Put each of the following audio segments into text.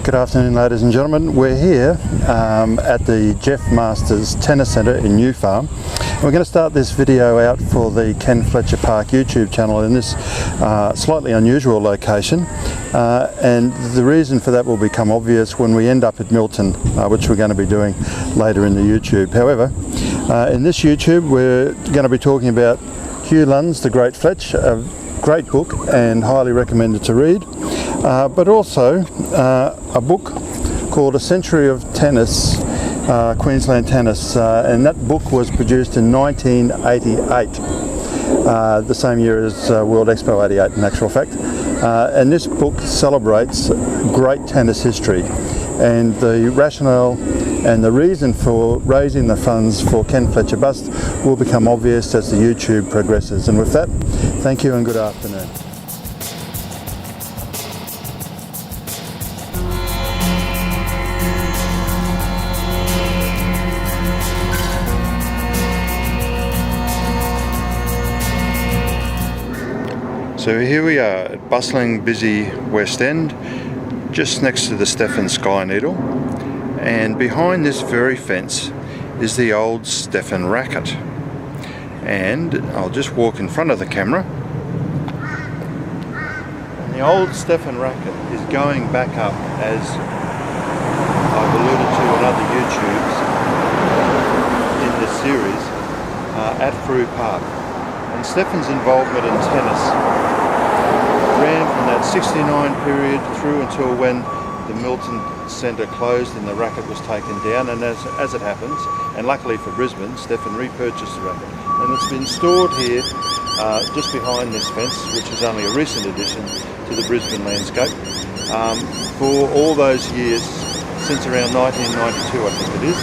Good afternoon, ladies and gentlemen. We're here at the Jeff Masters Tennis Centre in New Farm. We're going to start this video out for the Ken Fletcher Park YouTube channel in this slightly unusual location, and the reason for that will become obvious when we end up at Milton, which we're going to be doing later in the YouTube. However, in this YouTube we're going to be talking about Hugh Lunn's The Great Fletch, a great book and highly recommended to read, but also a book called A Century of Tennis, Queensland Tennis, and that book was produced in 1988, the same year as World Expo 88 in actual fact, and this book celebrates great tennis history, and the rationale and the reason for raising the funds for Ken Fletcher Bust will become obvious as the YouTube progresses. And with that, thank you and good afternoon. So here we are at bustling, busy West End, just next to the Stefan Sky Needle, and behind this very fence is the old Stefan racket. And I'll just walk in front of the camera. And the old Stefan racket is going back up, as I've alluded to on other YouTubes in this series, at Frew Park. And Stefan's involvement in tennis ran from that 69 period through until when the Milton Centre closed and the racket was taken down, and as it happens, and luckily for Brisbane, Stefan repurchased the racket, and it's been stored here just behind this fence, which is only a recent addition to the Brisbane landscape, for all those years since around 1992, I think it is.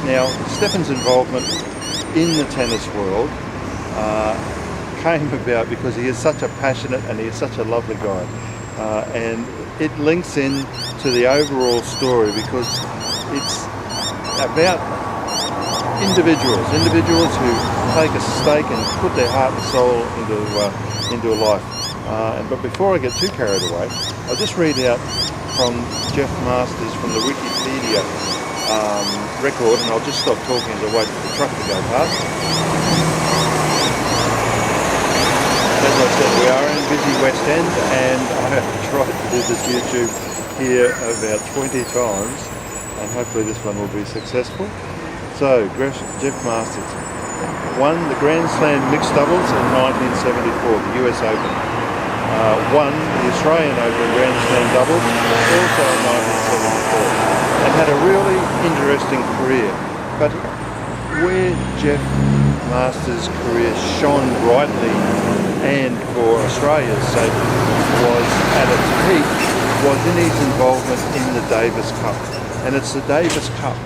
Now, Stefan's involvement in the tennis world came about because he is such a passionate and he is such a lovely guy, and it links in to the overall story because it's about individuals who take a stake and put their heart and soul into a life. But before I get too carried away, I'll just read out from Jeff Masters from the Wikipedia record, and I'll just stop talking as I wait for the truck to go past. As I said, we are in busy West End, and I have tried to do this YouTube here about 20 times, and hopefully this one will be successful. So, Jeff Masters won the Grand Slam mixed doubles in 1974, the US Open. Won the Australian Open Grand Slam doubles also in 1974, and had a really interesting career. But where Jeff Masters' career shone brightly, and for Australia's sake was at its peak, was in his involvement in the Davis Cup. And it's the Davis Cup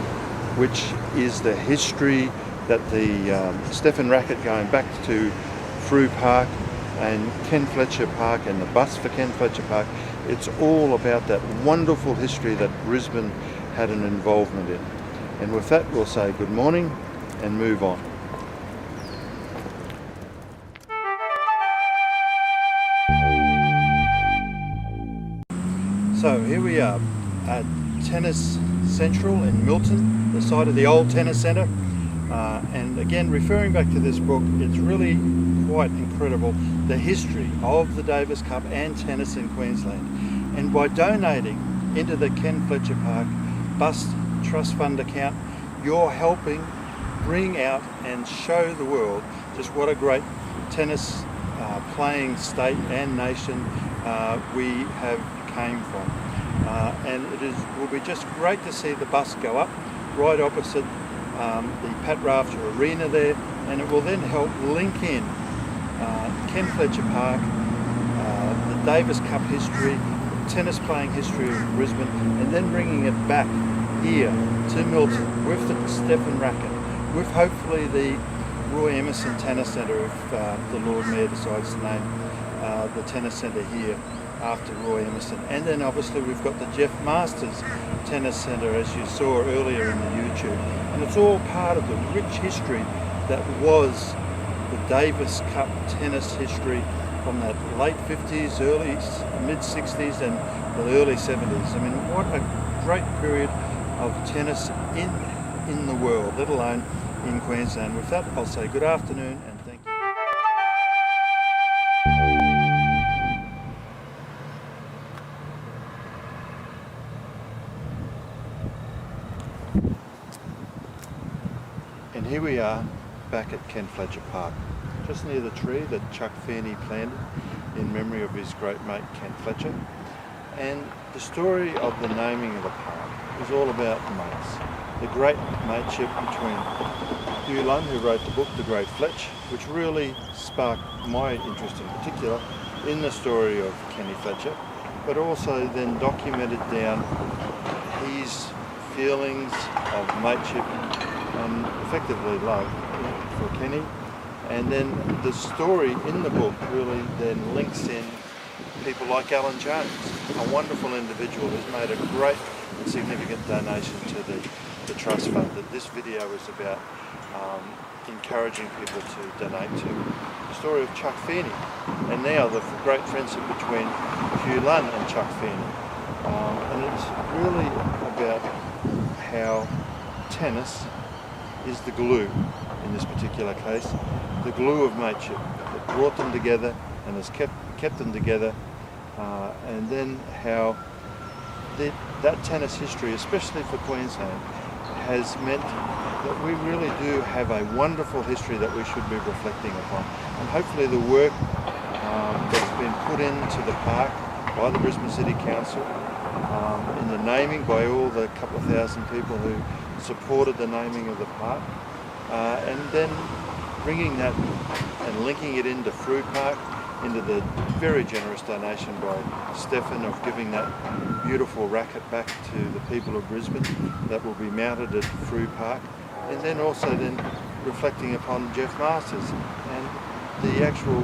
which is the history that the Stefan racket, going back to Frew Park and Ken Fletcher Park and the bust for Ken Fletcher Park, it's all about that wonderful history that Brisbane had an involvement in. And with that, we'll say good morning and move on. So here we are at Tennis Central in Milton, the site of the old tennis centre, and again, referring back to this book, it's really quite incredible the history of the Davis Cup and tennis in Queensland. And by donating into the Ken Fletcher Park Bust Trust Fund account, you're helping bring out and show the world just what a great tennis playing state and nation we have came from, and will be just great to see the bus go up right opposite the Pat Rafter Arena there, and it will then help link in Ken Fletcher Park, the Davis Cup history, tennis playing history of Brisbane, and then bringing it back here to Milton with the Stefan racket, with hopefully the Roy Emerson Tennis Centre, if the Lord Mayor decides to name the tennis centre here after Roy Emerson. And then obviously we've got the Jeff Masters Tennis Centre, as you saw earlier in the YouTube. And it's all part of the rich history that was the Davis Cup tennis history from that late 50s, mid 60s and the early 70s. I mean, what a great period of tennis in the world, let alone in Queensland. With that, I'll say good afternoon and thank you. And here we are back at Ken Fletcher Park, just near the tree that Chuck Feeney planted in memory of his great mate Ken Fletcher. And the story of the naming of the park is all about mates. The great mateship between Hugh Lunn, who wrote the book The Great Fletch, which really sparked my interest in particular in the story of Kenny Fletcher, but also then documented down his feelings of mateship and effectively love for Kenny. And then the story in the book really then links in people like Alan Jones, a wonderful individual who's made a great and significant donation to the trust fund that this video is about, encouraging people to donate to. The story of Chuck Feeney, and now the great friendship between Hugh Lunn and Chuck Feeney. And it's really about how tennis is the glue, in this particular case, the glue of mateship that brought them together and has kept them together, and then how that tennis history, especially for Queensland, has meant that we really do have a wonderful history that we should be reflecting upon. And hopefully the work that's been put into the park by the Brisbane City Council, in the naming by all the couple of thousand people who supported the naming of the park, and then bringing that and linking it into Frew Park, into the very generous donation by Stefan of giving that beautiful racket back to the people of Brisbane that will be mounted at Frew Park, and then also then reflecting upon Jeff Masters and the actual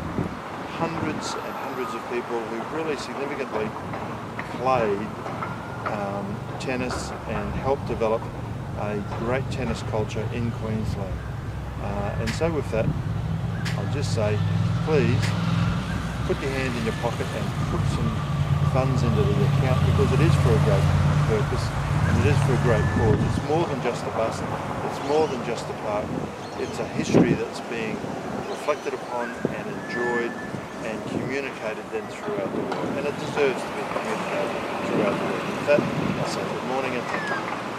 hundreds and hundreds of people who really significantly played tennis and helped develop a great tennis culture in Queensland. And so with that, I'll just say, please put your hand in your pocket and put some funds into the account, because it is for a great purpose and it is for a great cause. It's more than just a bus, it's more than just a park. It's a history that's being reflected upon and enjoyed and communicated then throughout the world, and it deserves to be communicated throughout the world. With that, I'll say good morning and thank you.